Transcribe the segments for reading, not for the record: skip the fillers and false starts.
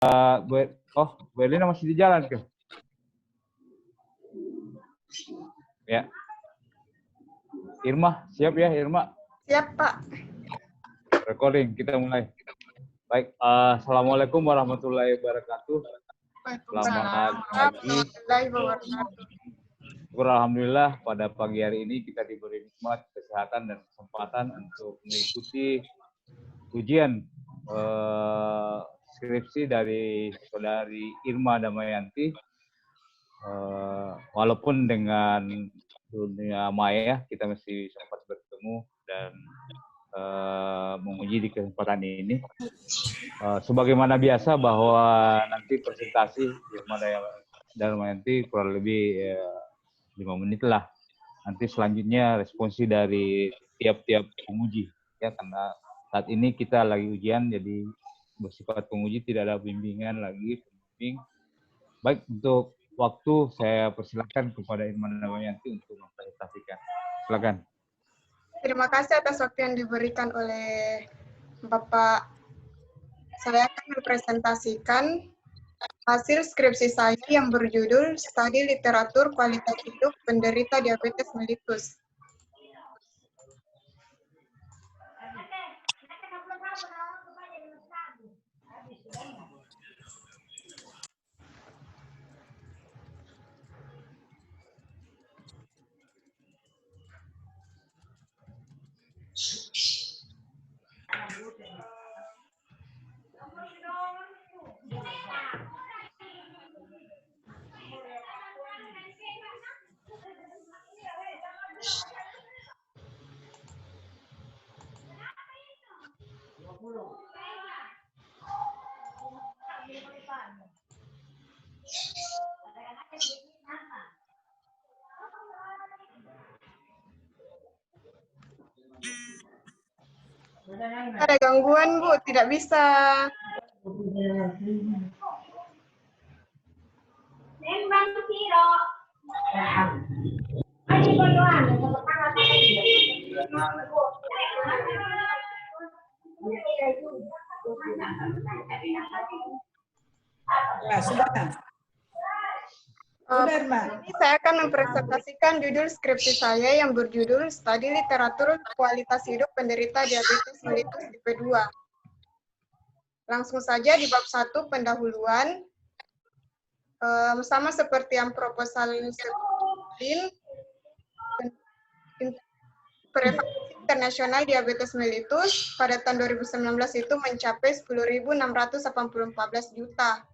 Bu Erlina masih di jalan ke? Ya. Irma, siap ya Irma? Siap, Pak. Recording, kita mulai. Baik, Assalamualaikum warahmatullahi wabarakatuh. Selamat pagi. Alhamdulillah pada pagi hari ini kita diberi nikmat, kesehatan, dan kesempatan untuk mengikuti ujian skripsi dari saudari Irma Damayanti. Walaupun dengan dunia maya kita masih sempat bertemu dan menguji di kesempatan ini. Sebagaimana biasa bahwa nanti presentasi Irma Damayanti kurang lebih 5 menit lah. Nanti selanjutnya responsi dari tiap-tiap penguji ya, karena saat ini kita lagi ujian jadi bersifat penguji, tidak ada bimbingan lagi. Baik, untuk waktu saya persilakan kepada Irma Damayanti untuk mempresentasikan. Silakan. Terima kasih atas waktu yang diberikan oleh Bapak. Saya akan mempresentasikan hasil skripsi saya yang berjudul Studi Literatur Kualitas Hidup Penderita Diabetes Mellitus. Ada gangguan, Bu, tidak bisa. Ya, sudah. Ini saya akan mempresentasikan judul skripsi saya yang berjudul Studi Literatur Kualitas Hidup Penderita Diabetes Mellitus Tipe 2. Langsung saja di bab 1 pendahuluan. Sama seperti yang proposal sebelumnya, prevalensi internasional diabetes mellitus pada tahun 2019 itu mencapai 10.684 juta.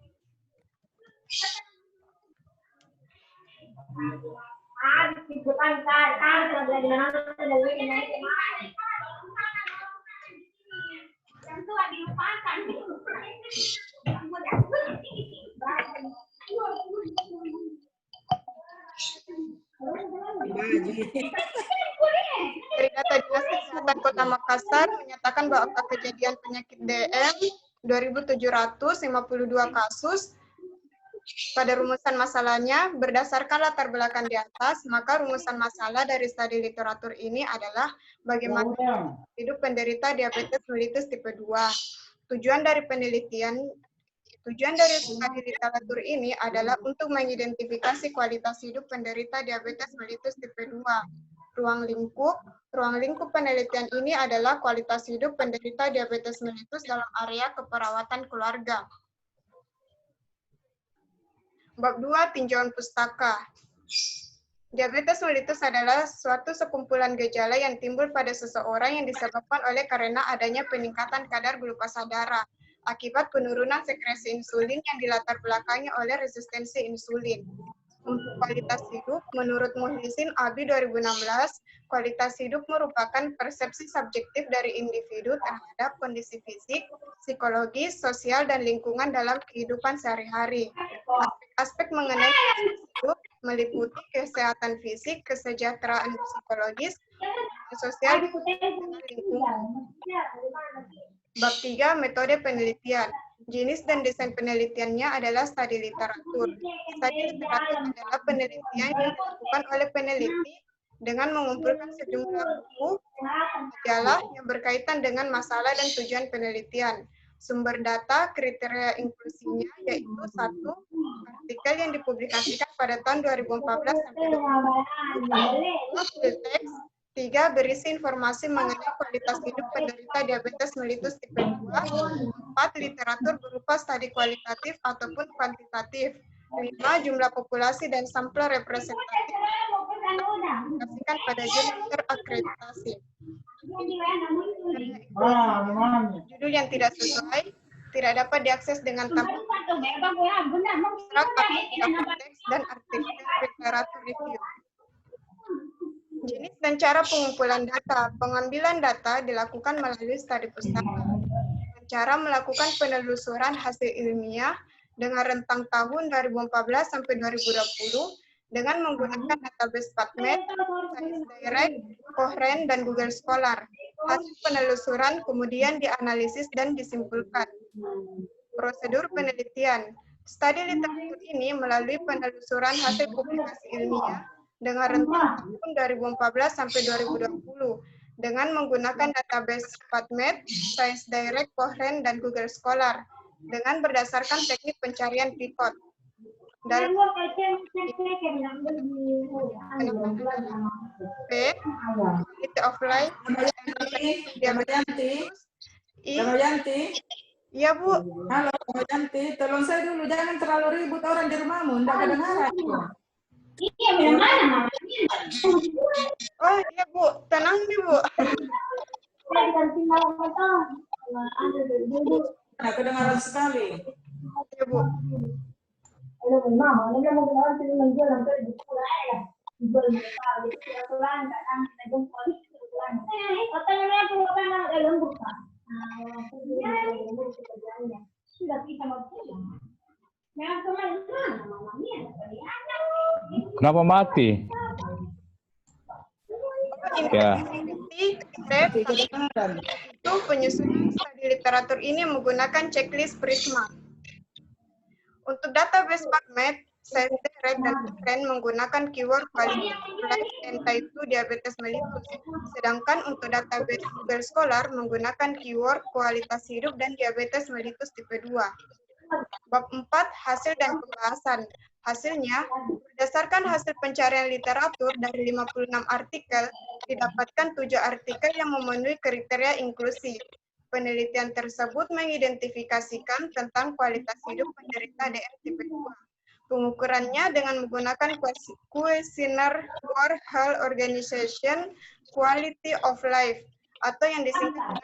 Dari data Dinas Kesehatan Kota Makassar menyatakan bahwa angka kejadian penyakit DM 2.752 kasus. Pada rumusan masalahnya, berdasarkan latar belakang di atas, maka rumusan masalah dari studi literatur ini adalah bagaimana hidup penderita diabetes mellitus tipe 2. Tujuan dari studi literatur ini adalah untuk mengidentifikasi kualitas hidup penderita diabetes mellitus tipe 2. Ruang lingkup penelitian ini adalah kualitas hidup penderita diabetes mellitus dalam area keperawatan keluarga. Bab 2, tinjauan pustaka. Diabetes mellitus adalah suatu sekumpulan gejala yang timbul pada seseorang yang disebabkan karena adanya peningkatan kadar glukosa darah akibat penurunan sekresi insulin yang dilatar belakangi oleh resistensi insulin. Untuk kualitas hidup, menurut Muhlisin Abi 2016, kualitas hidup merupakan persepsi subjektif dari individu terhadap kondisi fisik, psikologis, sosial, dan lingkungan dalam kehidupan sehari-hari. Aspek mengenai kualitas hidup meliputi kesehatan fisik, kesejahteraan psikologis, sosial, dan lingkungan. Bab 3, metode penelitian. Jenis dan desain penelitiannya adalah studi literatur. Studi literatur adalah penelitian yang dilakukan oleh peneliti dengan mengumpulkan sejumlah buku, majalah yang berkaitan dengan masalah dan tujuan penelitian. Sumber data kriteria inklusinya yaitu 1. Artikel yang dipublikasikan pada tahun 2014 sampai 2020, full text. 3. Berisi informasi mengenai kualitas hidup penderita diabetes mellitus tipe 2. 4. Literatur berupa studi kualitatif ataupun kuantitatif. 5. Jumlah populasi dan sampel representatif dipublikasikan pada jurnal terakreditasi. Judul yang tidak sesuai tidak dapat diakses dengan tanpa teks dan artikel literatur review. Jenis dan cara pengumpulan data. Pengambilan data dilakukan melalui studi pustaka. Cara melakukan penelusuran hasil ilmiah dengan rentang tahun 2014 sampai 2020 dengan menggunakan database PubMed, ScienceDirect, Cochrane, dan Google Scholar. Hasil penelusuran kemudian dianalisis dan disimpulkan. Prosedur penelitian. Studi literatur ini melalui penelusuran hasil publikasi ilmiah dengan rentang tahun 2014 sampai 2020 dengan menggunakan database PubMed, ScienceDirect, Cochrane, dan Google Scholar dengan berdasarkan teknik pencarian pivot. Dalam P, quality of life, Yanti. Iya, Bu. Halo, Yanti. Tolong saya dulu, jangan terlalu ribut orang di rumahmu, enggak kedengaran. Oh, iya, Bu. Tenang nih, Bu. Nah, kedengaran sekali. Iya, Bu. Kenapa mati? Ya. Itu penyusunan studi literatur ini menggunakan checklist Prisma. Untuk database PubMed, ScienceDirect dan Cochrane menggunakan keyword quality of life and type 2 diabetes mellitus. Sedangkan untuk database Google Scholar menggunakan keyword kualitas hidup dan diabetes mellitus tipe 2. Bab 4, hasil dan pembahasan. Hasilnya, berdasarkan hasil pencarian literatur dari 56 artikel, didapatkan 7 artikel yang memenuhi kriteria inklusi. Penelitian tersebut mengidentifikasikan tentang kualitas hidup penderita DM tipe 2. Pengukurannya dengan menggunakan kuesioner World Health Organization Quality of Life atau yang disingkat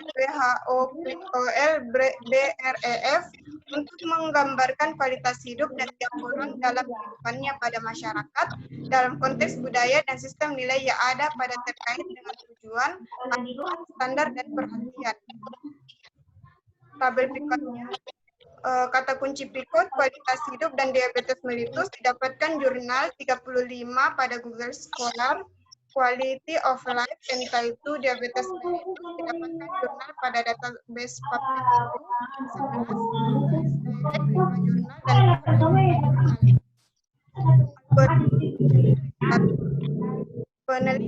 WHO-BREF untuk menggambarkan kualitas hidup dan tiap orang dalam kehidupannya pada masyarakat dalam konteks budaya dan sistem nilai yang ada pada terkait dengan tujuan, standar, dan perhatian. Tabel berikutnya. Kata kunci pikot, kualitas hidup dan diabetes mellitus didapatkan jurnal 35 pada Google Scholar, Quality of Life and Type 2 Diabetes mellitus didapatkan jurnal pada database PubMed itu 11, jurnal dan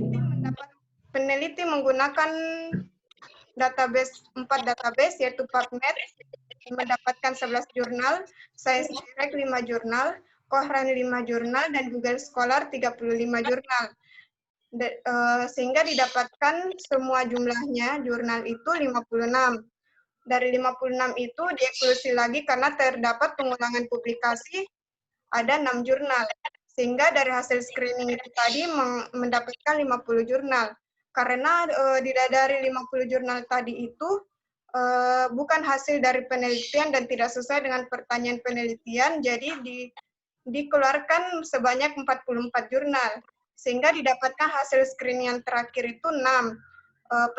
peneliti menggunakan database 4 database yaitu PubMed mendapatkan 11 jurnal, ScienceDirect 5 jurnal, Cochrane 5 jurnal, dan Google Scholar 35 jurnal. Sehingga didapatkan semua jumlahnya jurnal itu 56. Dari 56 itu dieksklusi lagi karena terdapat pengulangan publikasi ada 6 jurnal. Sehingga dari hasil screening itu tadi mendapatkan 50 jurnal. Karena dari 50 jurnal tadi itu bukan hasil dari penelitian dan tidak sesuai dengan pertanyaan penelitian, jadi dikeluarkan sebanyak 44 jurnal, sehingga didapatkan hasil screening yang terakhir itu 6.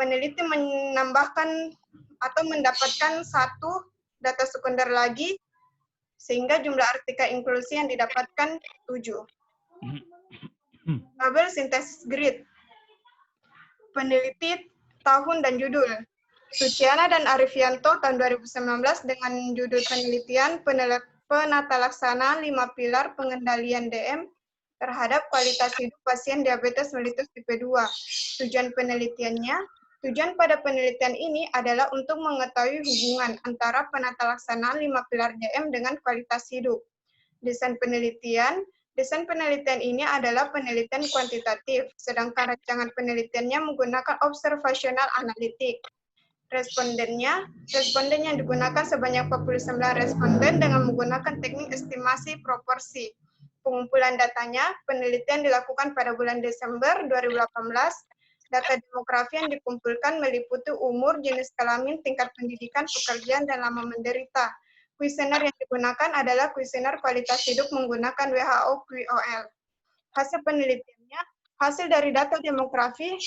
Peneliti menambahkan atau mendapatkan 1 data sekunder lagi, sehingga jumlah artikel inklusi yang didapatkan 7. Tabel sintesis grid. Peneliti, tahun, dan judul. Suciana dan Arifianto tahun 2019 dengan judul penelitian penata laksana 5 pilar pengendalian DM terhadap kualitas hidup pasien diabetes mellitus tipe 2. Tujuan penelitiannya Tujuan pada penelitian ini adalah untuk mengetahui hubungan antara penata laksanaan 5 pilar DM dengan kualitas hidup. Desain penelitian ini adalah penelitian kuantitatif, sedangkan rancangan penelitiannya menggunakan observational analitik. Responden yang digunakan sebanyak 49 responden dengan menggunakan teknik estimasi proporsi. Pengumpulan datanya, penelitian dilakukan pada bulan Desember 2018. Data demografi yang dikumpulkan meliputi umur, jenis kelamin, tingkat pendidikan, pekerjaan, dan lama menderita. Kuesioner yang digunakan adalah kuesioner kualitas hidup menggunakan WHO QOL. Hasil penelitiannya, hasil dari data demografi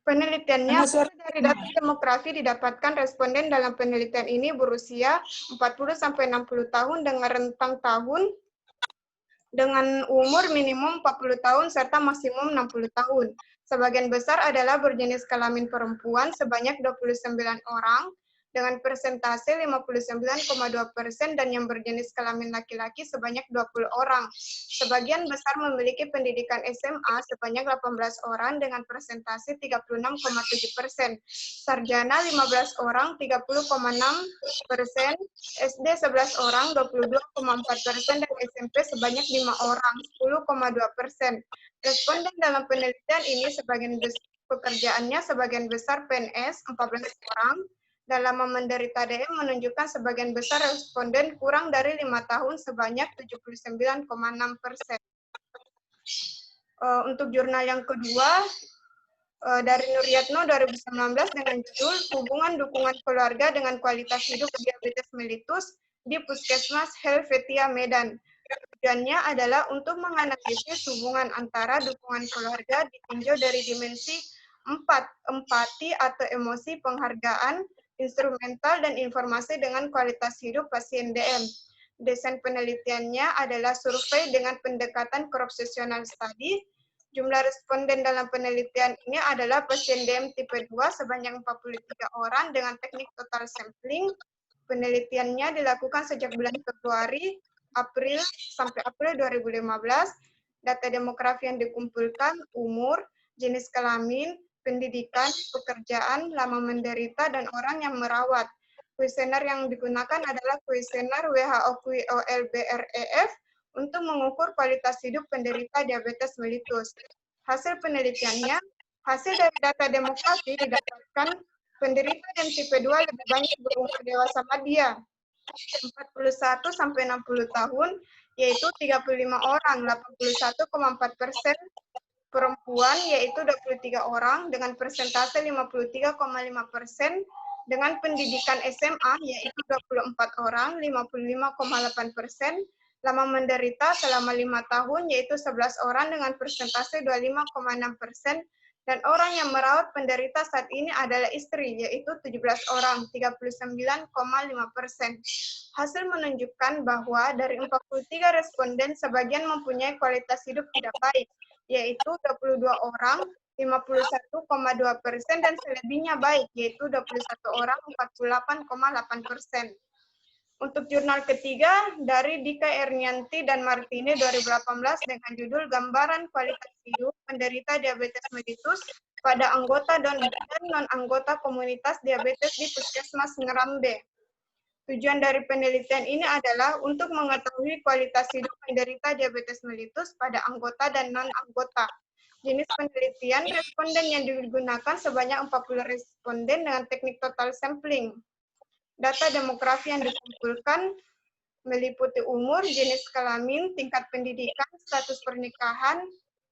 Penelitiannya, dari data demografi didapatkan responden dalam penelitian ini berusia 40-60 tahun dengan rentang tahun dengan umur minimum 40 tahun serta maksimum 60 tahun. Sebagian besar adalah berjenis kelamin perempuan sebanyak 29 orang, dengan persentase 59,2% dan yang berjenis kelamin laki-laki sebanyak 20 orang. Sebagian besar memiliki pendidikan SMA sebanyak 18 orang dengan persentase 36,7%. Sarjana 15 orang 30,6%, SD 11 orang 22,4% dan SMP sebanyak 5 orang 10,2%. Responden dalam penelitian ini pekerjaannya sebagian besar PNS 14 orang. Dalam menderita DM menunjukkan sebagian besar responden kurang dari 5 tahun sebanyak 79,6%. Untuk jurnal yang kedua, dari Nuryatno 2019 dengan judul Hubungan Dukungan Keluarga dengan Kualitas Hidup Diabetes Mellitus di Puskesmas Helvetia Medan. Tujuannya adalah untuk menganalisis hubungan antara dukungan keluarga ditinjau dari dimensi 4, empati atau emosi, penghargaan, instrumental, dan informasi dengan kualitas hidup pasien DM. Desain penelitiannya adalah survei dengan pendekatan cross-sectional study. Jumlah responden dalam penelitian ini adalah pasien DM tipe 2 sebanyak 43 orang dengan teknik total sampling. Penelitiannya dilakukan sejak bulan Februari, April sampai April 2015. Data demografi yang dikumpulkan umur, jenis kelamin, pendidikan, pekerjaan, lama menderita, dan orang yang merawat. Kuesioner yang digunakan adalah kuesioner WHO QOL-BREF untuk mengukur kualitas hidup penderita diabetes mellitus. Hasil penelitiannya, hasil dari data demografi didapatkan penderita dan tipe 2 lebih banyak berumur dewasa media, 41 sampai 60 tahun, yaitu 35 orang, 81,4%, perempuan yaitu 23 orang dengan persentase 53,5%, dengan pendidikan SMA yaitu 24 orang, 55,8%, lama menderita selama 5 tahun yaitu 11 orang dengan persentase 25,6%, dan orang yang merawat penderita saat ini adalah istri, yaitu 17 orang, 39,5%. Hasil menunjukkan bahwa dari 43 responden, sebagian mempunyai kualitas hidup tidak baik, yaitu 22 orang, 51,2%, dan selebihnya baik, yaitu 21 orang, 48,8%. Untuk jurnal ketiga, dari Dika Ernianti dan Martini 2018 dengan judul Gambaran Kualitas Hidup Penderita Diabetes Mellitus pada Anggota dan Non-Anggota Komunitas Diabetes di Puskesmas Ngerambe. Tujuan dari penelitian ini adalah untuk mengetahui kualitas hidup penderita diabetes mellitus pada anggota dan non-anggota. Jenis penelitian, responden yang digunakan sebanyak 40 responden dengan teknik total sampling. Data demografi yang dikumpulkan meliputi umur, jenis kelamin, tingkat pendidikan, status pernikahan,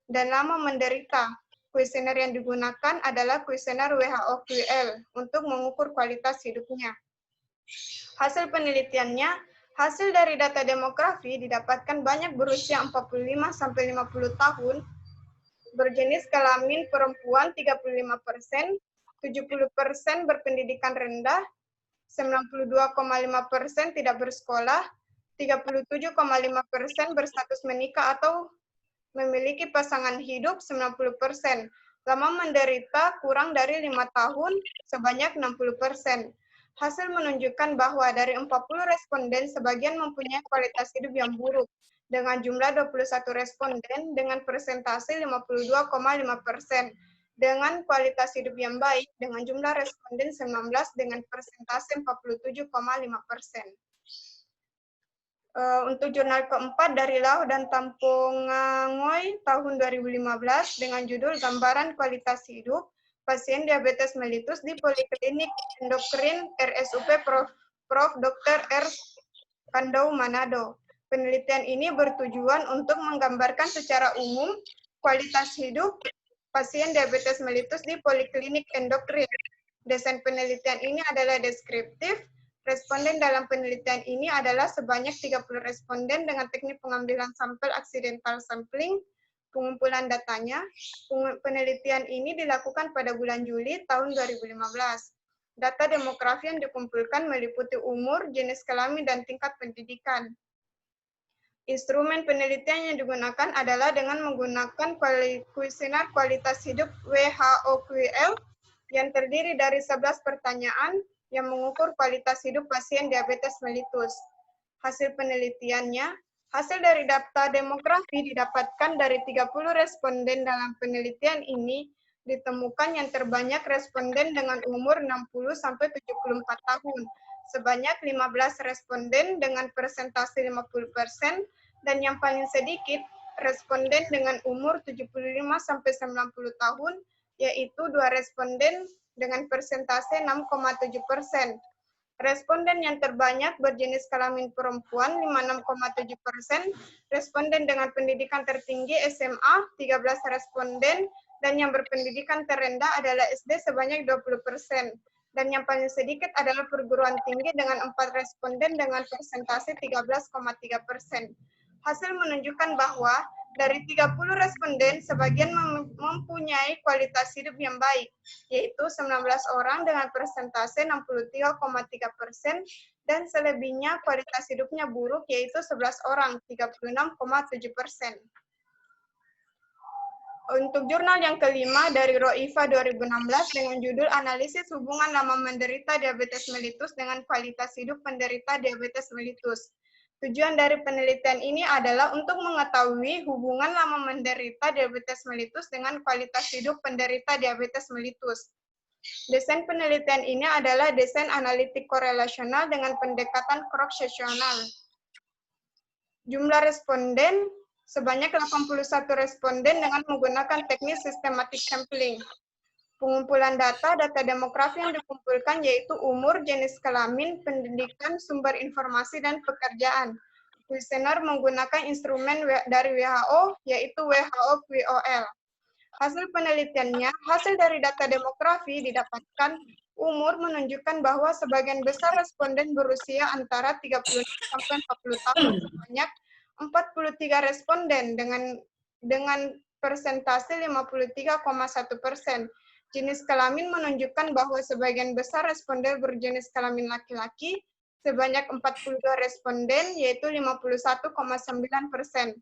dan lama menderita. Kuesioner yang digunakan adalah kuesioner WHO QL untuk mengukur kualitas hidupnya. Hasil penelitiannya, hasil dari data demografi didapatkan banyak berusia 45-50 tahun, berjenis kelamin perempuan 35%, 70% berpendidikan rendah, 92,5% tidak bersekolah, 37,5% berstatus menikah atau memiliki pasangan hidup 90%, lama menderita kurang dari 5 tahun sebanyak 60%. Hasil menunjukkan bahwa dari 40 responden, sebagian mempunyai kualitas hidup yang buruk, dengan jumlah 21 responden dengan persentase 52,5%, dengan kualitas hidup yang baik, dengan jumlah responden 19 dengan persentase 47,5%. Untuk jurnal keempat dari Lau dan Tampung Ngoy tahun 2015 dengan judul Gambaran Kualitas Hidup Pasien Diabetes Mellitus di Poliklinik Endokrin RSUP Prof. Dr. R. Kandau Manado. Penelitian ini bertujuan untuk menggambarkan secara umum kualitas hidup pasien diabetes mellitus di poliklinik endokrin. Desain penelitian ini adalah deskriptif. Responden dalam penelitian ini adalah sebanyak 30 responden dengan teknik pengambilan sampel accidental sampling. Pengumpulan datanya, penelitian ini dilakukan pada bulan Juli tahun 2015. Data demografi yang dikumpulkan meliputi umur, jenis kelamin, dan tingkat pendidikan. Instrumen penelitian yang digunakan adalah dengan menggunakan kuesioner kualitas hidup WHO-QL yang terdiri dari 11 pertanyaan yang mengukur kualitas hidup pasien diabetes mellitus. Hasil penelitiannya, hasil dari data demografi didapatkan dari 30 responden dalam penelitian ini, ditemukan yang terbanyak responden dengan umur 60-74 tahun, sebanyak 15 responden dengan persentase 50%, dan yang paling sedikit responden dengan umur 75-90 tahun, yaitu 2 responden dengan persentase 6,7%. Responden yang terbanyak berjenis kelamin perempuan 56,7%, responden dengan pendidikan tertinggi SMA 13 responden, dan yang berpendidikan terendah adalah SD sebanyak 20%. Dan yang paling sedikit adalah perguruan tinggi dengan 4 responden dengan persentase 13,3%. Hasil menunjukkan bahwa dari 30 responden, sebagian mempunyai kualitas hidup yang baik, yaitu 19 orang dengan persentase 63,3%, dan selebihnya kualitas hidupnya buruk, yaitu 11 orang, 36,7%. Untuk jurnal yang kelima dari Roifa 2016 dengan judul Analisis Hubungan Lama Menderita Diabetes Mellitus dengan Kualitas Hidup Penderita Diabetes Mellitus. Tujuan dari penelitian ini adalah untuk mengetahui hubungan lama menderita diabetes mellitus dengan kualitas hidup penderita diabetes mellitus. Desain penelitian ini adalah desain analitik korelasional dengan pendekatan cross-seksional. Jumlah responden sebanyak 81 responden dengan menggunakan teknik systematic sampling. Pengumpulan data demografi yang dikumpulkan yaitu umur, jenis kelamin, pendidikan, sumber informasi, dan pekerjaan. Kuesioner menggunakan instrumen dari WHO, yaitu WHO-QOL. Hasil penelitiannya, hasil dari data demografi didapatkan umur menunjukkan bahwa sebagian besar responden berusia antara 30 sampai 40 tahun, sebanyak 43 responden dengan persentase 53,1%. Jenis kelamin menunjukkan bahwa sebagian besar responden berjenis kelamin laki-laki, sebanyak 42 responden, yaitu 51,9%.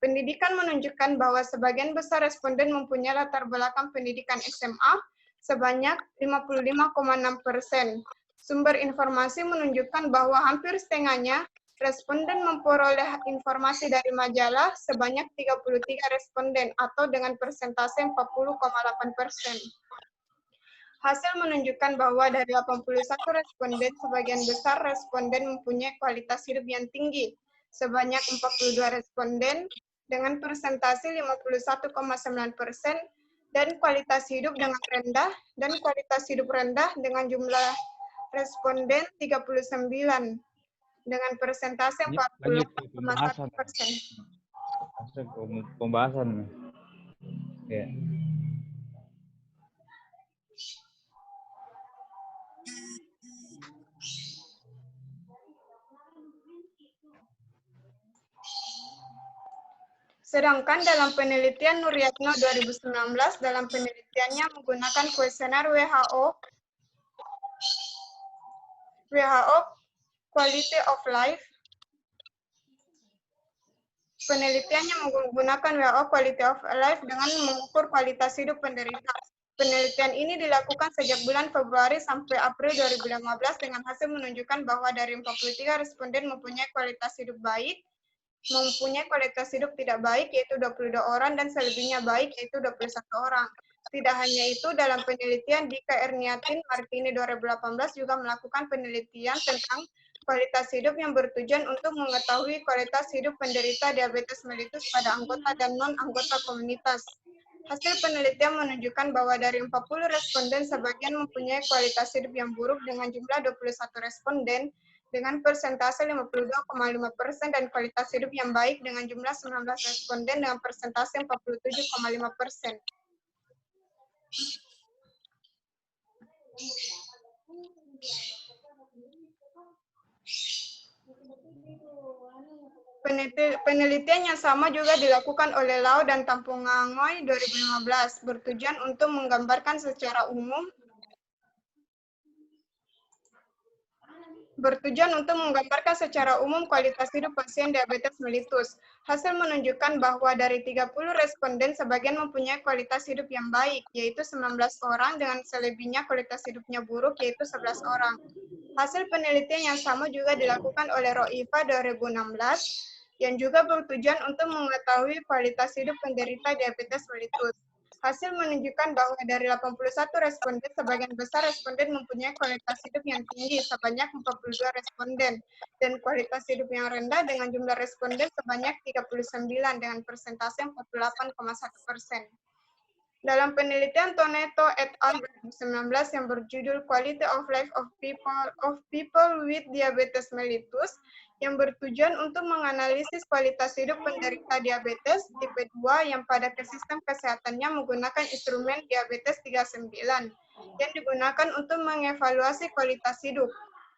Pendidikan menunjukkan bahwa sebagian besar responden mempunyai latar belakang pendidikan SMA, sebanyak 55,6%. Sumber informasi menunjukkan bahwa hampir setengahnya responden memperoleh informasi dari majalah, sebanyak 33 responden, atau dengan persentase 40,8%. Hasil menunjukkan bahwa dari 81 responden, sebagian besar responden mempunyai kualitas hidup yang tinggi, sebanyak 42 responden dengan persentase 51,9%, dan kualitas hidup dengan rendah, dan kualitas hidup rendah dengan jumlah responden 39, dengan persentase 40,1%. Pembahasan. Ya. Sedangkan dalam penelitian Nuryatno 2019, dalam penelitiannya menggunakan kuesioner WHO Quality of Life, Penelitiannya menggunakan WHO Quality of Life dengan mengukur kualitas hidup penderita. Penelitian ini dilakukan sejak bulan Februari sampai April 2015 dengan hasil menunjukkan bahwa dari 43 responden mempunyai kualitas hidup baik, mempunyai kualitas hidup tidak baik yaitu 22 orang dan selebihnya baik yaitu 21 orang. Tidak hanya itu, dalam penelitian di KR Niatin Martini 2018 juga melakukan penelitian tentang kualitas hidup yang bertujuan untuk mengetahui kualitas hidup penderita diabetes mellitus pada anggota dan non-anggota komunitas. Hasil penelitian menunjukkan bahwa dari 40 responden, sebagian mempunyai kualitas hidup yang buruk dengan jumlah 21 responden, dengan persentase 52,5% dan kualitas hidup yang baik dengan jumlah 19 responden dengan persentase 47,5%. Penelitian yang sama juga dilakukan oleh Lau dan Tampungangoy 2015, bertujuan untuk menggambarkan secara umum kualitas hidup pasien diabetes mellitus. Hasil menunjukkan bahwa dari 30 responden, sebagian mempunyai kualitas hidup yang baik, yaitu 19 orang, dengan selebihnya kualitas hidupnya buruk, yaitu 11 orang. Hasil penelitian yang sama juga dilakukan oleh Roifa 2016, yang juga bertujuan untuk mengetahui kualitas hidup penderita diabetes mellitus. Hasil menunjukkan bahwa dari 81 responden, sebagian besar responden mempunyai kualitas hidup yang tinggi, sebanyak 42 responden, dan kualitas hidup yang rendah dengan jumlah responden sebanyak 39, dengan persentase 48,1%. Dalam penelitian Toneto et al. 2019 yang berjudul Quality of Life of People with Diabetes Mellitus, yang bertujuan untuk menganalisis kualitas hidup penderita diabetes tipe 2 yang pada sistem kesehatannya menggunakan instrumen diabetes 39 yang digunakan untuk mengevaluasi kualitas hidup.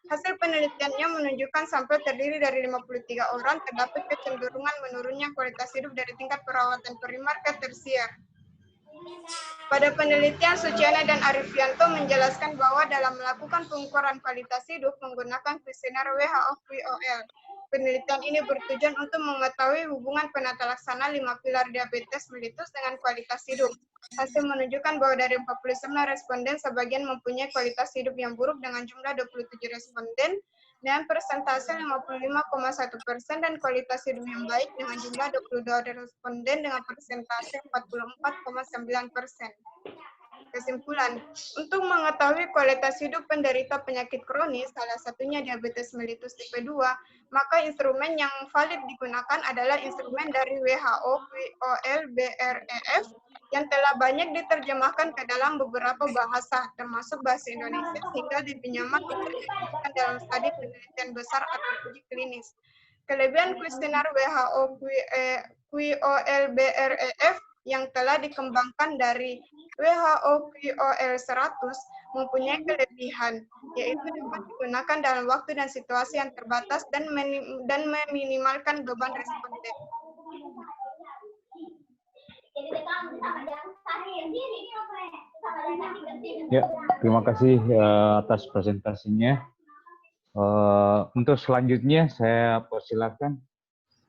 Hasil penelitiannya menunjukkan sampel terdiri dari 53 orang terdapat kecenderungan menurunnya kualitas hidup dari tingkat perawatan primer ke tersier. Pada penelitian, Suciana dan Arifianto menjelaskan bahwa dalam melakukan pengukuran kualitas hidup menggunakan kuesioner WHO QOL, penelitian ini bertujuan untuk mengetahui hubungan penata laksana 5 pilar diabetes mellitus dengan kualitas hidup. Hasil menunjukkan bahwa dari 49 responden, sebagian mempunyai kualitas hidup yang buruk dengan jumlah 27 responden, dengan persentase 55,1% dan kualitas hidup yang baik dengan jumlah 22 responden dengan persentase 44,9%. Kesimpulan, untuk mengetahui kualitas hidup penderita penyakit kronis, salah satunya diabetes mellitus tipe 2, maka instrumen yang valid digunakan adalah instrumen dari WHO QOL BREF yang telah banyak diterjemahkan ke dalam beberapa bahasa, termasuk bahasa Indonesia, sehingga dipinjamkan dalam studi penelitian besar atau uji klinis. Kelebihan kuesioner WHO QOL BREF yang telah dikembangkan dari WHO QOL 100 mempunyai kelebihan, yaitu dapat digunakan dalam waktu dan situasi yang terbatas dan meminimalkan beban responden. Ya, terima kasih atas presentasinya. Untuk selanjutnya saya persilakan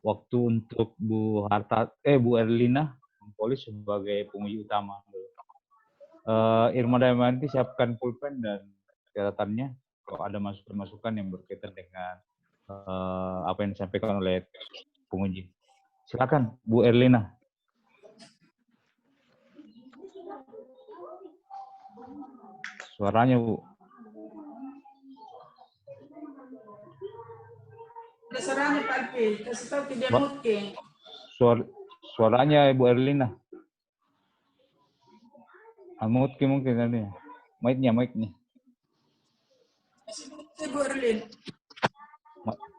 waktu untuk Bu Erlina Polis sebagai penguji utama. Irma Damayanti siapkan pulpen dan catatannya kalau ada masukan-masukan yang berkaitan dengan apa yang disampaikan oleh penguji. Silakan Bu Erlina. Suaranya Bu. Suaranya Pak Alpi, kasih tahu dia mute. Suaranya Ibu Erlina. Mute mungkin tadi. Mic-nya. Ibu Erlin.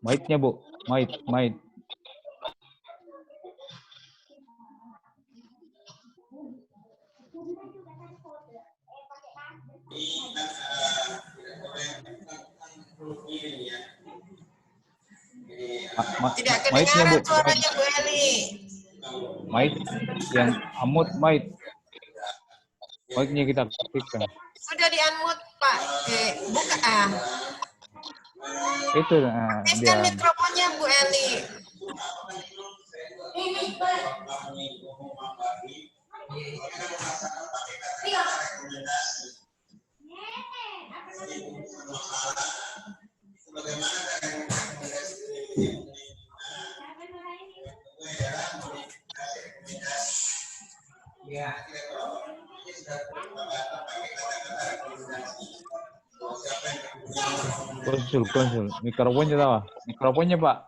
Mic-nya Bu, mic. Tidak kedengaran suaranya Bu Eli. Mic yang unmute mic. Mic-nya kita aktifkan. Sudah di-unmute Pak. Buka. Itu aktifkan mikrofonnya Bu Eli. Konsul. Mikrofonnya tahu? Mikrofonnya, Pak.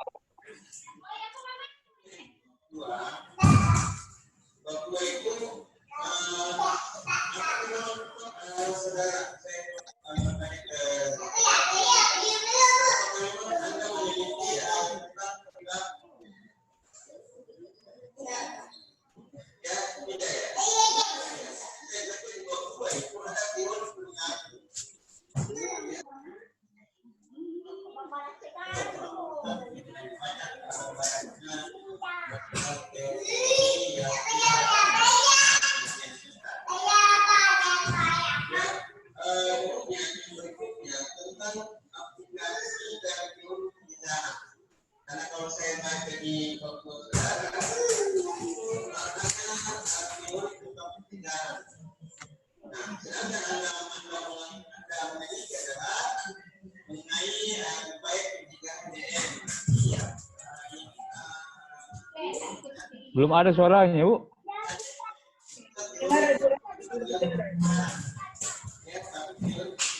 Belum ada suaranya, Bu.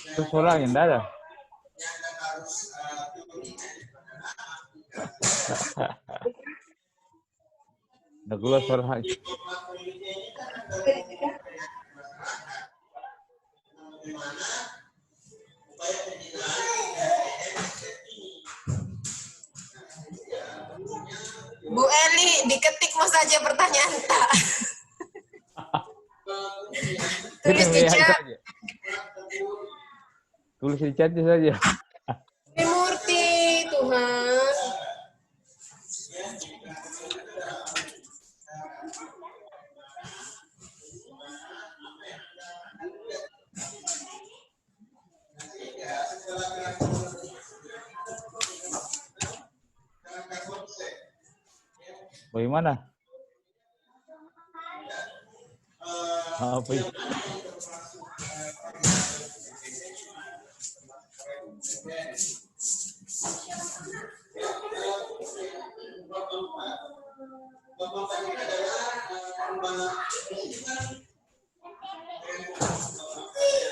Itu suaranya enggak ada. Udah keluar suara. Bu Eli, diketik mau saja pertanyaan tak. Tulis di chat. Tulis di chat saja. Trimurti, Tuhan. Bagaimana? Apa itu?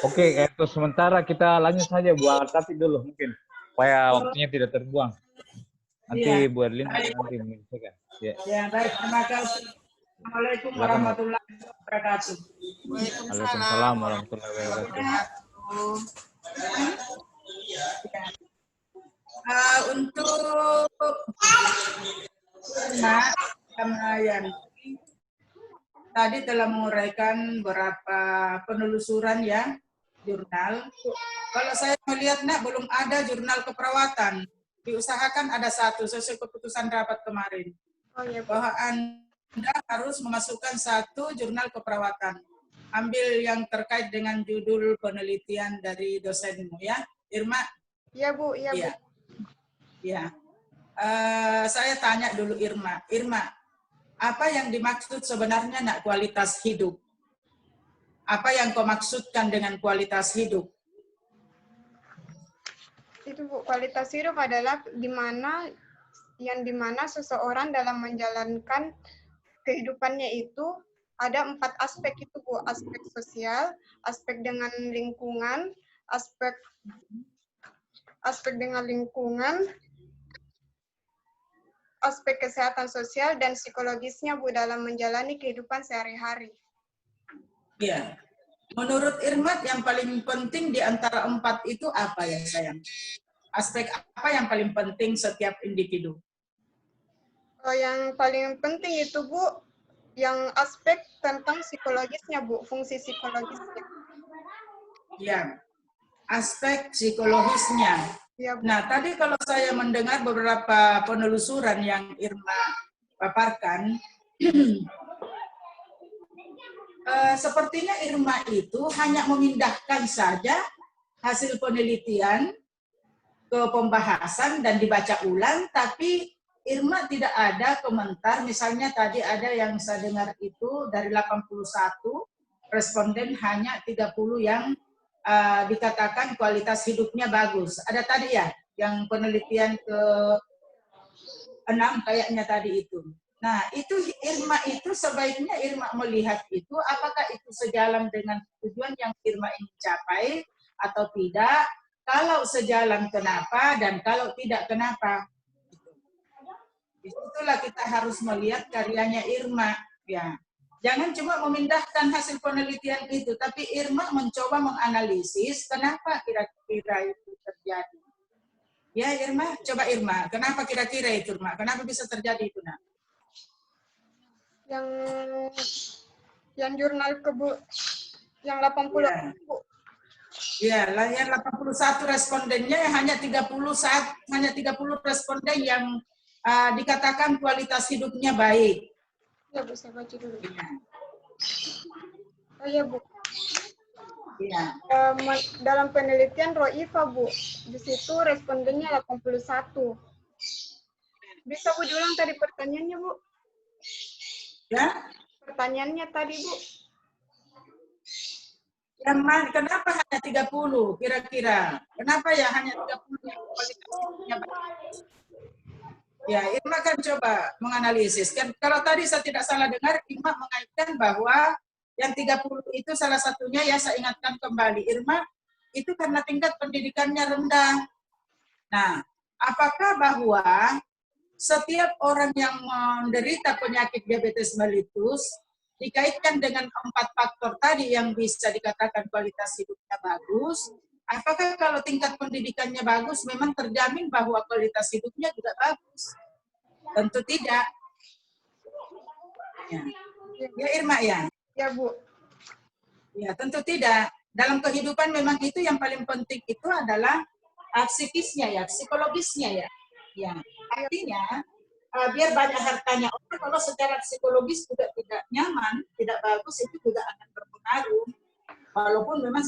Oke, itu sementara kita lanjut saja buat tapi dulu mungkin supaya waktunya tidak terbuang. Nanti Bu Erlin nanti menyelesaikan. Ya, baik. Terima kasih. Assalamualaikum warahmatullahi wabarakatuh. Waalaikumsalam warahmatullahi wabarakatuh. Untuk Yanti tadi telah menguraikan beberapa penelusuran ya, jurnal. Kalau saya melihat, Nak, belum ada jurnal keperawatan. Diusahakan ada satu sesuai keputusan rapat kemarin. Oh ya, Bu. Bahwa Anda harus memasukkan satu jurnal keperawatan. Ambil yang terkait dengan judul penelitian dari dosenmu ya, Irma. Iya, Bu. Iya, Bu. Ya. Ya. Saya tanya dulu Irma. Irma, apa yang dimaksud sebenarnya nak kualitas hidup? Apa yang kau maksudkan dengan kualitas hidup? Itu, Bu, kualitas hidup adalah yang dimana seseorang dalam menjalankan kehidupannya itu ada 4 aspek itu, Bu. Aspek sosial, aspek dengan lingkungan, aspek dengan lingkungan, aspek kesehatan sosial dan psikologisnya, Bu, dalam menjalani kehidupan sehari-hari. Ya. Menurut Irma, yang paling penting di antara 4 itu apa ya, sayang? Aspek apa yang paling penting setiap individu? Oh, yang paling penting itu, Bu, yang aspek tentang psikologisnya, Bu, fungsi psikologisnya. Ya, aspek psikologisnya. Ya, Bu. Nah, tadi kalau saya mendengar beberapa penelusuran yang Irma paparkan, sepertinya Irma itu hanya memindahkan saja hasil penelitian ke pembahasan dan dibaca ulang, tapi Irma tidak ada komentar. Misalnya tadi ada yang saya dengar itu dari 81 responden hanya 30 yang dikatakan kualitas hidupnya bagus. Ada tadi ya, yang penelitian ke-6 kayaknya tadi itu. Nah, itu Irma itu sebaiknya Irma melihat itu apakah itu sejalan dengan tujuan yang Irma ingin capai atau tidak, Kalau sejalan kenapa dan kalau tidak kenapa. Itulah kita harus melihat karyanya Irma. Ya, jangan cuma memindahkan hasil penelitian itu, tapi Irma mencoba menganalisis kenapa kira-kira itu terjadi. Ya Irma, coba Irma, kenapa kira-kira itu Irma? Kenapa bisa terjadi itu nak? Yang jurnal yang 80 ya. Ya, yang 81 respondennya hanya 30 responden yang dikatakan kualitas hidupnya baik. Ya Bu, saya baca dulu. Ya. Oh ya Bu. Ya. Dalam penelitian Roifa Bu, di situ respondennya 81. Bisa Bu diulang tadi pertanyaannya Bu? Ya? Pertanyaannya tadi Bu. Kenapa hanya 30 kira-kira? Kenapa ya hanya 30 yang kualitas hidupnya baik? Ya, Irma kan coba menganalisis. Kan kalau tadi saya tidak salah dengar, Irma mengaitkan bahwa yang 30 itu salah satunya ya saya ingatkan kembali. Irma itu karena tingkat pendidikannya rendah. Nah, apakah bahwa setiap orang yang menderita penyakit diabetes mellitus dikaitkan dengan 4 faktor tadi yang bisa dikatakan kualitas hidupnya bagus? Apakah kalau tingkat pendidikannya bagus memang terjamin bahwa kualitas hidupnya juga bagus? Tentu tidak. Ya Irma ya? Ya Bu. Ya tentu tidak. Dalam kehidupan memang itu yang paling penting itu adalah psikisnya ya, psikologisnya ya. Ya, artinya biar banyak hartanya orang kalau secara psikologis juga tidak nyaman, tidak bagus itu juga akan berpengaruh. Walaupun memang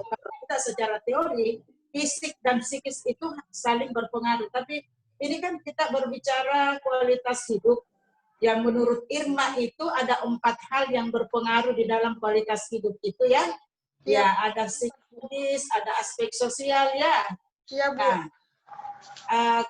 kalau kita secara teori fisik dan psikis itu saling berpengaruh, tapi ini kan kita berbicara kualitas hidup yang menurut Irma itu ada 4 hal yang berpengaruh di dalam kualitas hidup itu ya. Ya, ada psikis, ada aspek sosial ya. Iya Bu. Nah,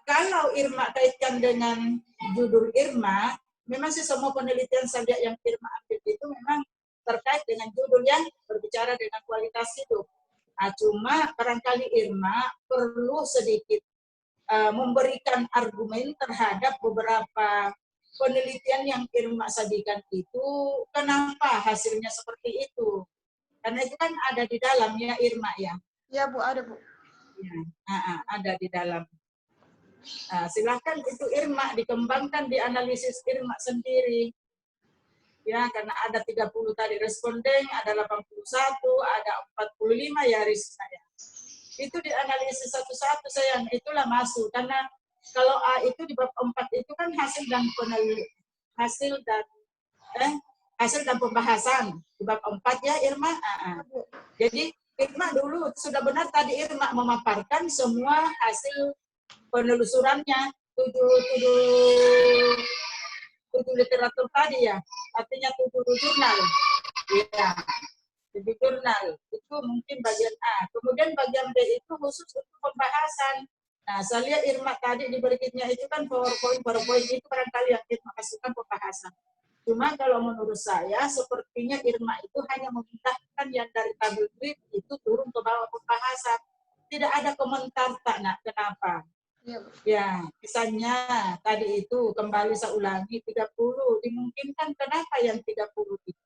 kalau Irma kaitkan dengan judul Irma, memang sih semua penelitian saja yang Irma ambil itu memang terkait dengan judul yang berbicara dengan kualitas hidup. Nah, cuma barangkali Irma perlu sedikit memberikan argumen terhadap beberapa penelitian yang Irma sajikan itu, kenapa hasilnya seperti itu. Karena itu kan ada di dalamnya Irma ya. Iya Bu, ada Bu. Ya, ada di dalam. Nah, silahkan itu Irma dikembangkan di analisis Irma sendiri. Ya, karena ada 30 tadi responden, ada 81, ada 45 ya Rizka ya. Itu dianalisis satu-satu sayang, itulah masuk. Karena kalau A itu di bab 4 itu kan hasil dan pembahasan. Di bab 4 ya Irma. Jadi Irma dulu sudah benar tadi Irma memaparkan semua hasil penelusurannya, 7 literatur tadi ya, artinya 7 jurnal. Ya, 7 jurnal itu mungkin bagian A. Kemudian bagian B itu khusus untuk pembahasan. Nah, saya lihat Irma tadi di berikutnya itu kan PowerPoint itu barangkali yang Irma kasihkan pembahasan. Cuma kalau menurut saya sepertinya Irma itu hanya memindahkan yang dari tabel grid itu turun ke bawah pembahasan. Tidak ada komentar tak nak kenapa. Ya, misalnya tadi itu kembali saya ulangi 30 dimungkinkan kenapa yang 30 itu?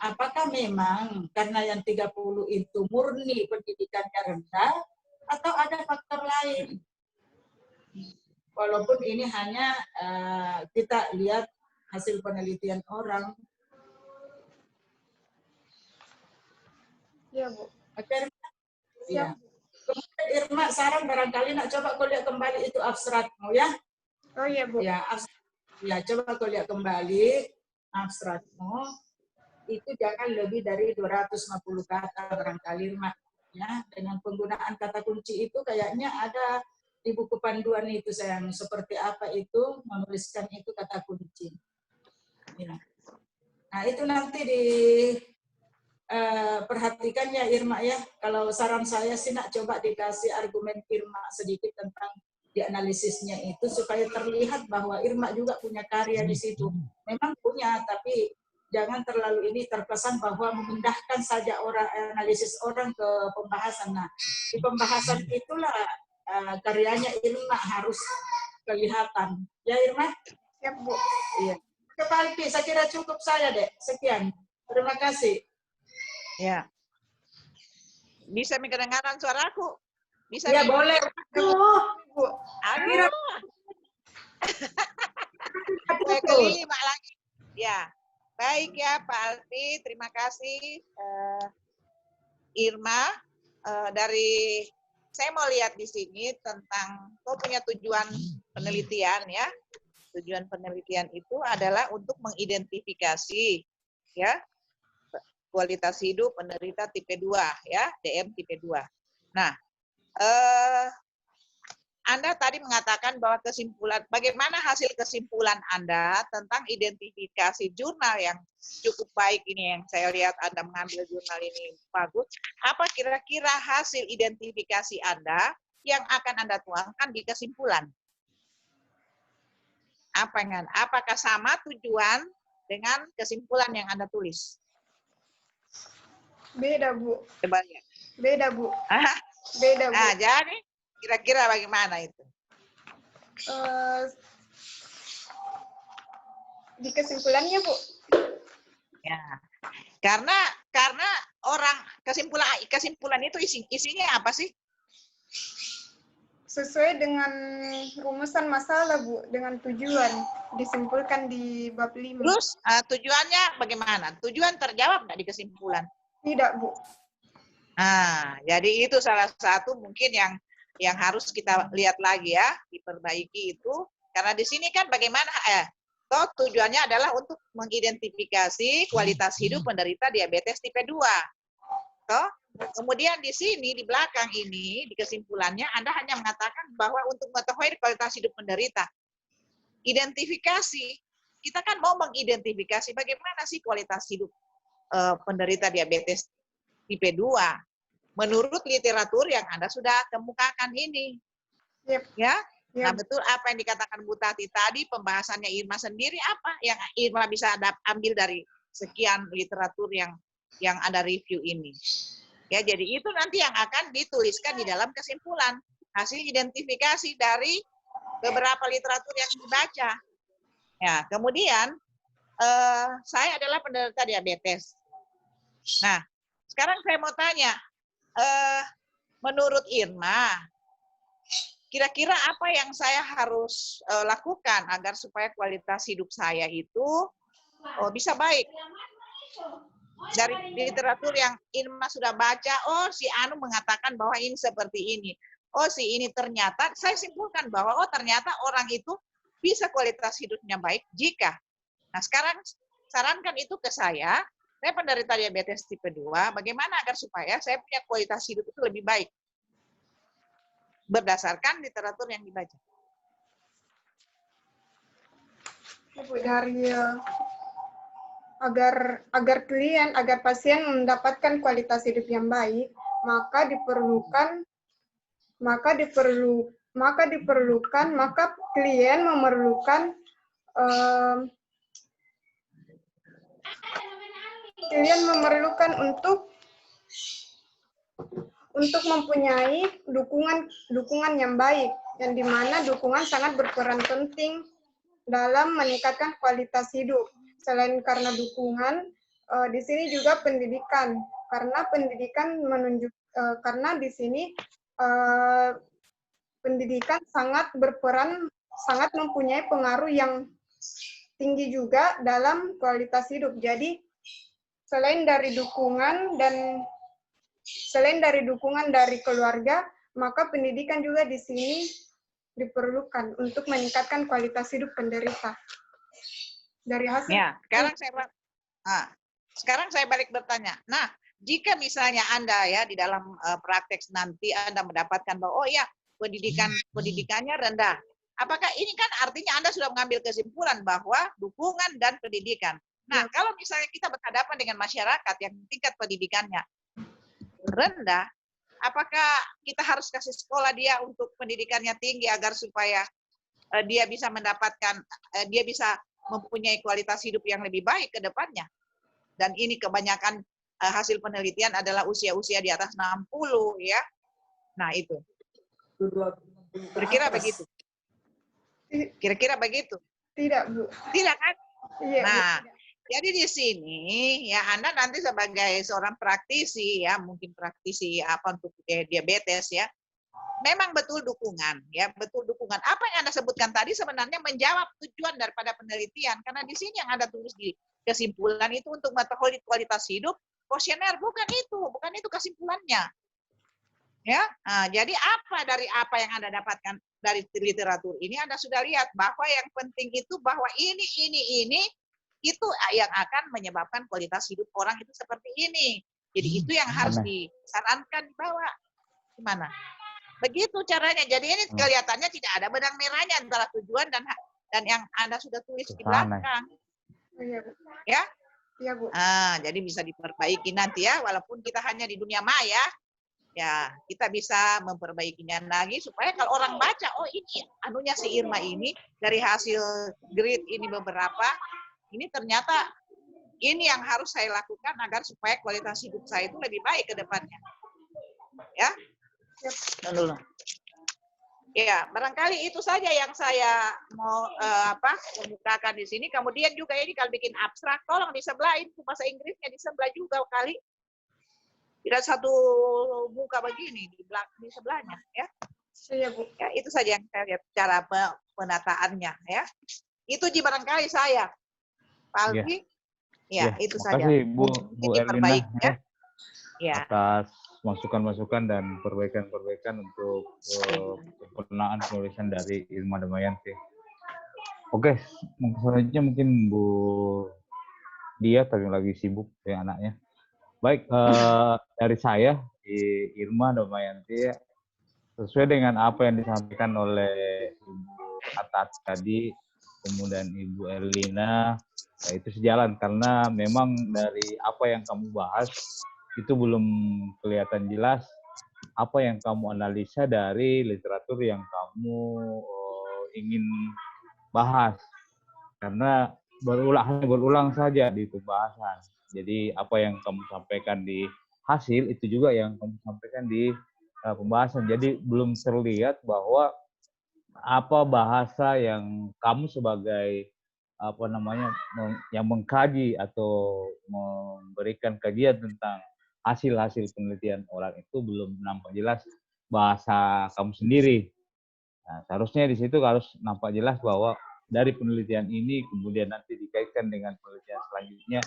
Apakah memang karena yang 30 itu murni pendidikannya rendah atau ada faktor lain? Walaupun ini hanya kita lihat hasil penelitian orang. Iya Bu. Oke, ya. Kemudian Irma saran barangkali nak coba kau lihat kembali itu abstrakmu ya. Oh iya Bu. Ya, coba kau lihat kembali abstrakmu. Itu jangan lebih dari 250 kata barangkali Irma. Ya, dengan penggunaan kata kunci itu kayaknya ada di buku panduan itu sayang. Seperti apa itu menuliskan itu kata kunci. Ya. Nah itu nanti di perhatikan ya Irma ya. Kalau saran saya sih nak coba dikasih argumen Irma sedikit tentang dianalisisnya itu supaya terlihat bahwa Irma juga punya karya di situ. Memang punya, tapi jangan terlalu ini terkesan bahwa memindahkan saja orang analisis orang ke pembahasan. Nah, di pembahasan itulah karyanya Irma harus kelihatan. Ya Irma? Siap, Bu. Iya. Kepalpi, saya kira cukup saya deh. Sekian. Terima kasih. Ya. Bisa kedengaran suaraku? Bisa Ya boleh. Bu. Aduh. Saya kelima lagi. Ya. Baik ya Pak Alfi, terima kasih. Irma, dari saya mau lihat di sini tentang kau punya tujuan penelitian ya. Tujuan penelitian itu adalah untuk mengidentifikasi ya kualitas hidup penderita tipe 2 ya, DM tipe 2. Nah, Anda tadi mengatakan bahwa kesimpulan, bagaimana hasil kesimpulan Anda tentang identifikasi jurnal yang cukup baik ini, yang saya lihat Anda mengambil jurnal ini bagus. Apa kira-kira hasil identifikasi Anda yang akan Anda tuangkan di kesimpulan? Apakah sama tujuan dengan kesimpulan yang Anda tulis? Beda, Bu. Coba lihat. Beda, Bu. Beda, Bu. Nah, jadi kira-kira bagaimana itu? Di kesimpulannya, Bu. Ya, karena orang kesimpulan itu isinya apa sih? Sesuai dengan rumusan masalah, Bu, dengan tujuan disimpulkan di bab 5. Terus tujuannya bagaimana? Tujuan terjawab nggak di kesimpulan? Tidak, Bu. Nah, jadi itu salah satu mungkin yang harus kita lihat lagi ya, diperbaiki itu. Karena di sini kan bagaimana tujuannya adalah untuk mengidentifikasi kualitas hidup penderita diabetes tipe 2. Toh, kemudian di sini di belakang ini di kesimpulannya Anda hanya mengatakan bahwa untuk mengetahui kualitas hidup penderita. Identifikasi, kita kan mau mengidentifikasi bagaimana sih kualitas hidup penderita diabetes tipe 2 menurut literatur yang Anda sudah kemukakan ini. Yep. Ya. Yep. Nah, betul apa yang dikatakan Bu Tati tadi, pembahasannya Irma sendiri apa yang Irma bisa ambil dari sekian literatur yang Anda review ini. Ya, jadi itu nanti yang akan dituliskan di dalam kesimpulan, hasil identifikasi dari beberapa literatur yang dibaca. Ya, kemudian saya adalah penderita diabetes. Nah, sekarang saya mau tanya, menurut Irma, kira-kira apa yang saya harus lakukan agar supaya kualitas hidup saya itu bisa baik? Dari literatur yang Irma sudah baca, oh si Anu mengatakan bahwa ini seperti ini. Oh si ini ternyata, saya simpulkan bahwa oh ternyata orang itu bisa kualitas hidupnya baik jika. Nah sekarang sarankan itu ke saya penderita diabetes tipe 2, bagaimana agar supaya saya punya kualitas hidup itu lebih baik? Berdasarkan literatur yang dibaca. Bu, dari agar klien, agar pasien mendapatkan kualitas hidup yang baik, maka klien memerlukan untuk mempunyai dukungan yang baik, yang dimana dukungan sangat berperan penting dalam meningkatkan kualitas hidup. Selain karena dukungan, di sini juga pendidikan, karena pendidikan karena di sini pendidikan sangat berperan, sangat mempunyai pengaruh yang tinggi juga dalam kualitas hidup. Jadi selain dari dukungan dari keluarga, maka pendidikan juga di sini diperlukan untuk meningkatkan kualitas hidup penderita. Dari hasil. Ya, sekarang saya balik bertanya. Nah, jika misalnya Anda ya di dalam praktek nanti Anda mendapatkan bahwa oh ya pendidikannya rendah, apakah ini kan artinya Anda sudah mengambil kesimpulan bahwa dukungan dan pendidikan. Nah, kalau misalnya kita berhadapan dengan masyarakat yang tingkat pendidikannya rendah, apakah kita harus kasih sekolah dia untuk pendidikannya tinggi agar supaya dia bisa mendapatkan, dia bisa mempunyai kualitas hidup yang lebih baik ke depannya? Dan ini kebanyakan hasil penelitian adalah usia-usia di atas 60 ya. Nah itu. Kira-kira begitu. Kira-kira begitu. Tidak, Bu. Tidak kan? Iya, Bu. Nah, jadi di sini ya Anda nanti sebagai seorang praktisi ya, mungkin praktisi apa untuk diabetes ya. Memang betul dukungan ya, betul dukungan. Apa yang Anda sebutkan tadi sebenarnya menjawab tujuan daripada penelitian, karena di sini yang Anda tulis di kesimpulan itu untuk mengetahui kualitas hidup kuesioner, bukan itu kesimpulannya. Ya, nah, jadi dari apa yang Anda dapatkan dari literatur ini Anda sudah lihat bahwa yang penting itu bahwa ini itu yang akan menyebabkan kualitas hidup orang itu seperti ini. Jadi itu yang harus disarankan di bawah. Gimana? Begitu caranya. Jadi ini kelihatannya tidak ada benang merahnya antara tujuan dan yang Anda sudah tulis di belakang. Iya, Bu. Ya? Iya, Bu. Jadi bisa diperbaiki nanti ya, walaupun kita hanya di dunia maya, ya kita bisa memperbaikinya lagi supaya kalau orang baca, oh ini anunya si Irma ini dari hasil grid ini beberapa, ini ternyata ini yang harus saya lakukan agar supaya kualitas hidup saya itu lebih baik ke depannya. Ya, dulu. Ya, barangkali itu saja yang saya mau kemukakan di sini. Kemudian juga ini kalau bikin abstrak, tolong di sebelah itu bahasa Inggrisnya di sebelah juga kali. Tidak satu muka begini di sebelahnya, ya. Iya, Bu. Ya, itu saja yang saya lihat cara penataannya, ya. Itu barangkali saya, Pak Alfi. Ya, itu saja. Terima kasih Bu Erlina ya. Atas masukan-masukan dan perbaikan-perbaikan untuk penyempurnaan penulisan dari Irma Damayanti. Oke, selanjutnya mungkin Bu Dia tadi lagi sibuk ya anaknya. Baik, dari saya Irma Damayanti sesuai dengan apa yang disampaikan oleh Ibu Atat tadi, kemudian Ibu Erlina, ya itu sejalan karena memang dari apa yang kamu bahas itu belum kelihatan jelas apa yang kamu analisa dari literatur yang kamu ingin bahas, karena berulang saja di pembahasan. Jadi apa yang kamu sampaikan di hasil itu juga yang kamu sampaikan di pembahasan. Jadi belum terlihat bahwa apa bahasa yang kamu sebagai yang mengkaji atau memberikan kajian tentang hasil-hasil penelitian orang itu belum nampak jelas bahasa kamu sendiri. Nah, seharusnya di situ harus nampak jelas bahwa dari penelitian ini kemudian nanti dikaitkan dengan penelitian selanjutnya.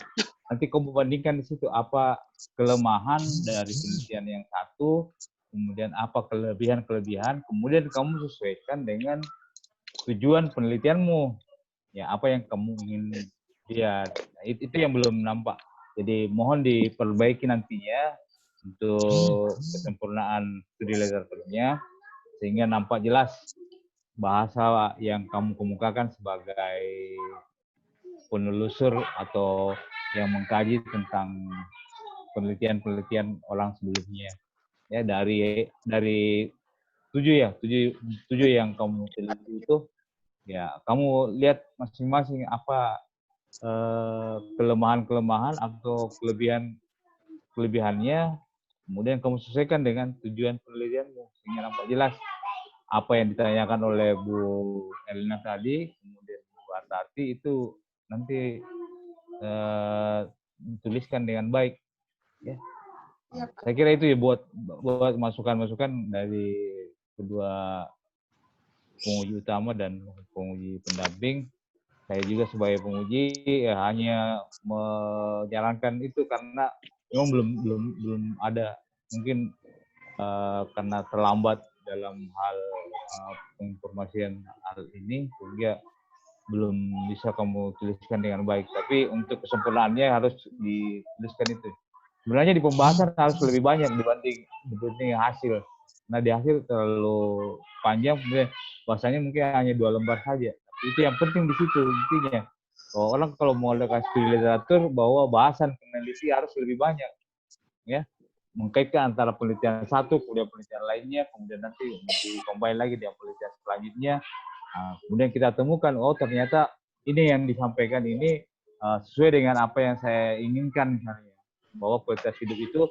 Nanti kamu bandingkan di situ apa kelemahan dari penelitian yang satu, kemudian apa kelebihan-kelebihan, kemudian kamu sesuaikan dengan tujuan penelitianmu. Ya, apa yang kamu ingin lihat. Nah, itu yang belum nampak. Jadi mohon diperbaiki nantinya untuk kesempurnaan studi literaturnya sehingga nampak jelas bahasa yang kamu kemukakan sebagai penelusur atau yang mengkaji tentang penelitian-penelitian orang sebelumnya. Ya, dari tujuh yang kamu teliti itu, ya kamu lihat masing-masing apa kelemahan-kelemahan atau kelebihannya, kemudian kamu sesuaikan dengan tujuan penelitianmu sehingga nampak jelas apa yang ditanyakan oleh Bu Erlina tadi, kemudian Bu Atati itu nanti dituliskan dengan baik. Ya. Saya kira itu ya buat masukan-masukan dari kedua penguji utama dan penguji pendamping. Saya juga sebagai penguji ya hanya menjalankan itu karena memang belum ada, mungkin karena terlambat dalam hal penginformasian hal ini sehingga belum bisa kamu tuliskan dengan baik. Tapi untuk kesempurnaannya harus dituliskan itu. Sebenarnya di pembahasan harus lebih banyak dibanding hasil. Nah di hasil terlalu panjang, bahasanya mungkin hanya 2 lembar saja. Itu yang penting di situ intinya. Orang kalau mau ada studi literatur bahwa bahasan peneliti harus lebih banyak, ya, mengkaitkan antara penelitian satu kemudian penelitian lainnya, kemudian nanti dikombin lagi dengan penelitian selanjutnya. Nah, kemudian kita temukan ternyata ini yang disampaikan ini sesuai dengan apa yang saya inginkan, misalnya bahwa kualitas hidup itu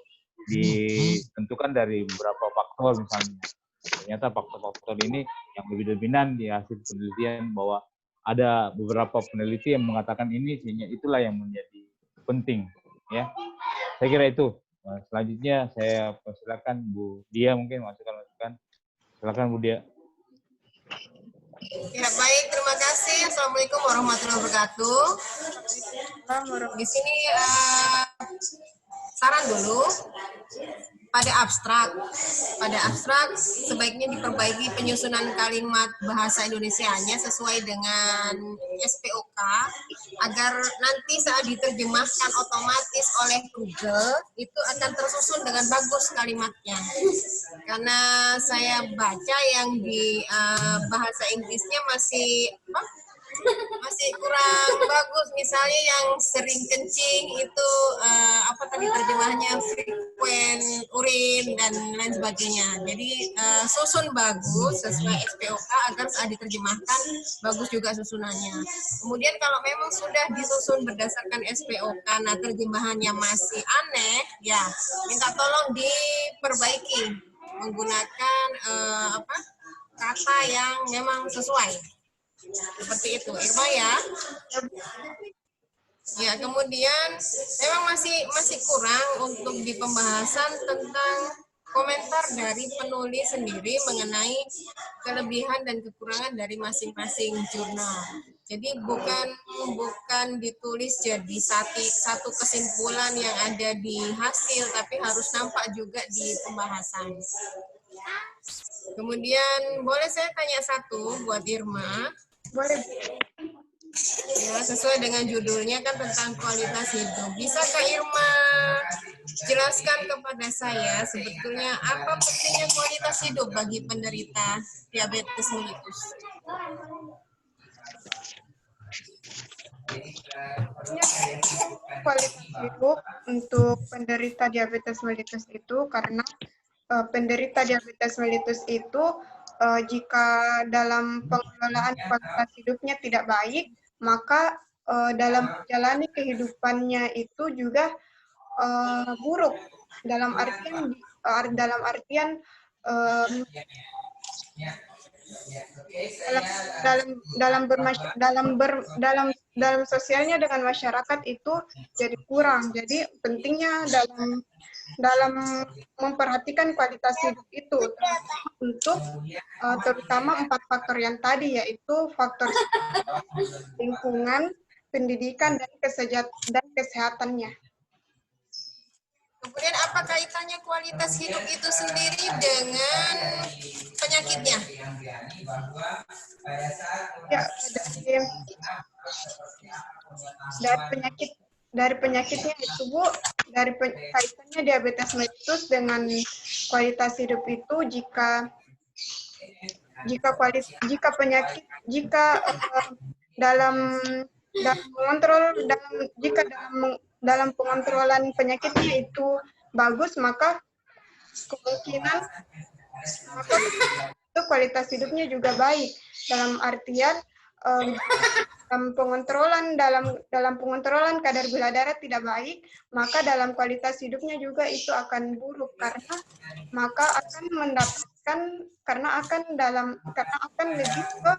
ditentukan dari beberapa faktor, misalnya ternyata faktor-faktor ini yang lebih dominan di hasil penelitian, bahwa ada beberapa peneliti yang mengatakan ini, sehingga itulah yang menjadi penting, ya. Saya kira itu. Selanjutnya saya persilakan Bu Dia, mungkin masukan. Silakan Bu Dia. Ya, baik, terima kasih. Assalamualaikum warahmatullahi wabarakatuh. Di sini saran dulu. Pada abstrak sebaiknya diperbaiki penyusunan kalimat bahasa Indonesianya sesuai dengan SPOK agar nanti saat diterjemahkan otomatis oleh Google itu akan tersusun dengan bagus kalimatnya. Karena saya baca yang di bahasa Inggrisnya masih kurang bagus, misalnya yang sering kencing itu apa tadi terjemahnya, frequent urin dan lain sebagainya. Jadi susun bagus sesuai SPOK agar saat diterjemahkan bagus juga susunannya. Kemudian kalau memang sudah disusun berdasarkan SPOK, nah terjemahannya masih aneh, ya minta tolong diperbaiki menggunakan kata yang memang sesuai. Seperti itu, Irma ya. Ya, kemudian memang masih kurang untuk di pembahasan tentang komentar dari penulis sendiri mengenai kelebihan dan kekurangan dari masing-masing jurnal. Jadi bukan ditulis jadi satu kesimpulan yang ada di hasil, tapi harus nampak juga di pembahasan. Kemudian boleh saya tanya satu buat Irma? Boleh. Ya, sesuai dengan judulnya kan tentang kualitas hidup. Bisakah Irma jelaskan kepada saya sebetulnya apa pentingnya kualitas hidup bagi penderita diabetes mellitus? Kualitas hidup untuk penderita diabetes mellitus itu karena penderita diabetes mellitus itu jika dalam pengelolaan kualitas hidupnya tidak baik, maka dalam menjalani kehidupannya itu juga buruk. Dalam artian dalam sosialnya dengan masyarakat itu jadi kurang. Jadi pentingnya dalam memperhatikan kualitas hidup itu untuk terutama 4 faktor yang tadi, yaitu faktor lingkungan, pendidikan, dan kesehatannya. Kemudian apa kaitannya kualitas hidup itu sendiri dengan penyakitnya? Ya, dari penyakitnya itu Bu, kaitannya diabetes mellitus dengan kualitas hidup itu dalam pengontrolan penyakitnya itu bagus, maka kemungkinan itu kualitas hidupnya juga baik. Dalam artian dalam pengontrolan kadar gula darah tidak baik, maka dalam kualitas hidupnya juga itu akan buruk, karena akan lebih ke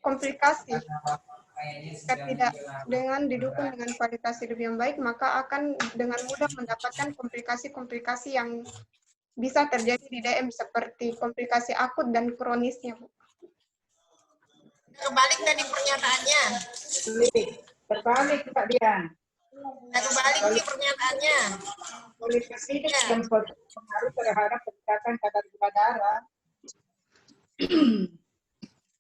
komplikasi. Jika tidak didukung dengan kualitas hidup yang baik, maka akan dengan mudah mendapatkan komplikasi-komplikasi yang bisa terjadi di DM seperti komplikasi akut dan kronisnya, Bu. Kebalik tadi pernyataannya. Terbalik, Pak Dian. Kebalik sih pernyataannya. Kualitas hidup yang berpengaruh terhadap peningkatan kadar gula darah.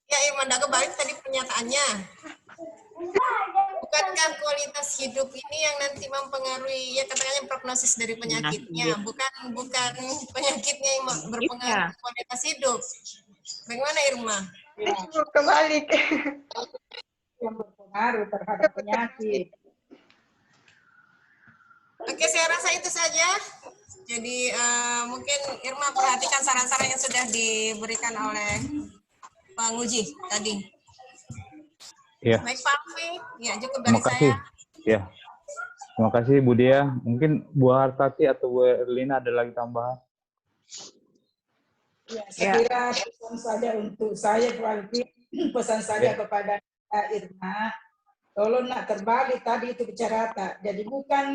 Ya, Irma, kebalik tadi pernyataannya. Bukankah kualitas hidup ini yang nanti mempengaruhi, ya katakannya prognosis dari penyakitnya, bukan penyakitnya yang berpengaruh kualitas hidup. Bagaimana Irma? Kebalik. Yang berpengaruh terhadap penyakit. Oke, saya rasa itu saja. Jadi mungkin Irma perhatikan saran-saran yang sudah diberikan oleh penguji tadi. Ya, Baik Pak Alfi, ya cukup terima dari kasih. saya. Ya, terima kasih Bu Dia. Mungkin Bu Hartati atau Bu Erlina ada lagi tambahan? Ya, saya kira pesan saja untuk saya, Pak Alfi, pesan saja kepada Irma, tolong nak terbalik tadi itu bicara rata. Jadi bukan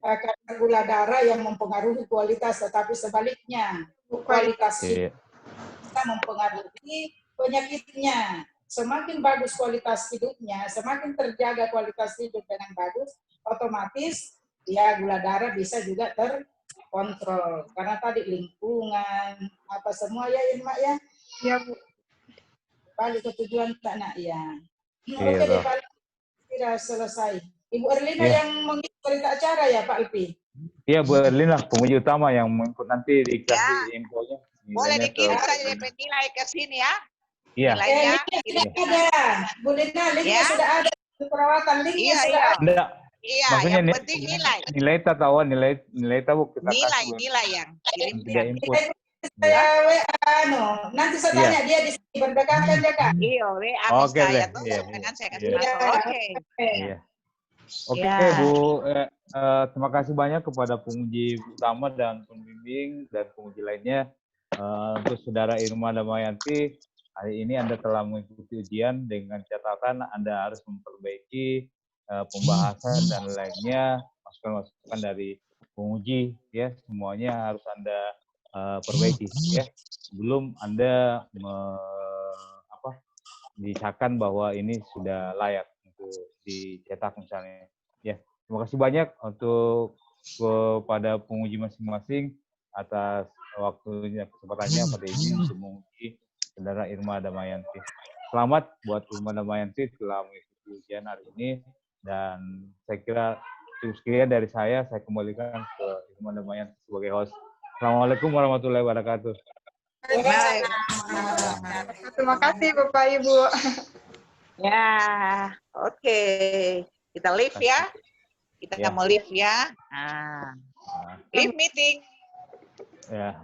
kadar gula darah yang mempengaruhi kualitas, tetapi sebaliknya kualitas kita mempengaruhi penyakitnya. Semakin bagus kualitas hidupnya, semakin terjaga kualitas hidup dengan bagus, otomatis ya gula darah bisa juga terkontrol. Karena tadi lingkungan, apa semua ya Irma ya? Ya Bu. Balik ke tujuan tak nak ya. Iya, Oke deh Pak, kira selesai. Ibu Erlina yang mengikuti berita acara ya Pak Alfi? Iya Bu Erlina, penguji utama yang mengikut nanti dikasih infonya. Boleh nilainya dikirim ke- saja DP nilai ke sini ya. Iya. Nilainya. Linknya sudah ada. Bu Lina, linknya sudah ada. Perawatan linknya sudah ada. Enggak. Iya, Maksudnya yang penting nilai. nilai tak tahu nilai tahu kita Nilai yang kirim tidak input. Saya nanti saya tanya dia di sini berdekatan ya Kak. Iya, WA Oke saya deh. tuh, Iya, dengan saya kasih iya. masuk. Oke. Iya. Oke Ya. Bu, terima kasih banyak kepada penguji utama dan pembimbing dan penguji lainnya. Untuk Saudara Irma Damayanti, hari ini Anda telah mengikuti ujian dengan catatan Anda harus memperbaiki pembahasan dan lainnya, masukan-masukan dari penguji, ya semuanya harus Anda perbaiki, ya. Sebelum Anda disahkan bahwa ini sudah layak untuk dicetak misalnya. Ya, terima kasih banyak untuk kepada penguji masing-masing atas waktunya, kesempatannya pada ini untuk menguji Saudara Irma Damayanti. Selamat buat Irma Damayanti telah mengikuti ujian hari ini, dan saya kira cukup sekian dari saya kembalikan ke Irma Damayanti sebagai host. Assalamualaikum warahmatullahi wabarakatuh. Terima kasih Bapak Ibu. Ya, oke. Kita live ya. Kita mau live ya. Live meeting. Ya.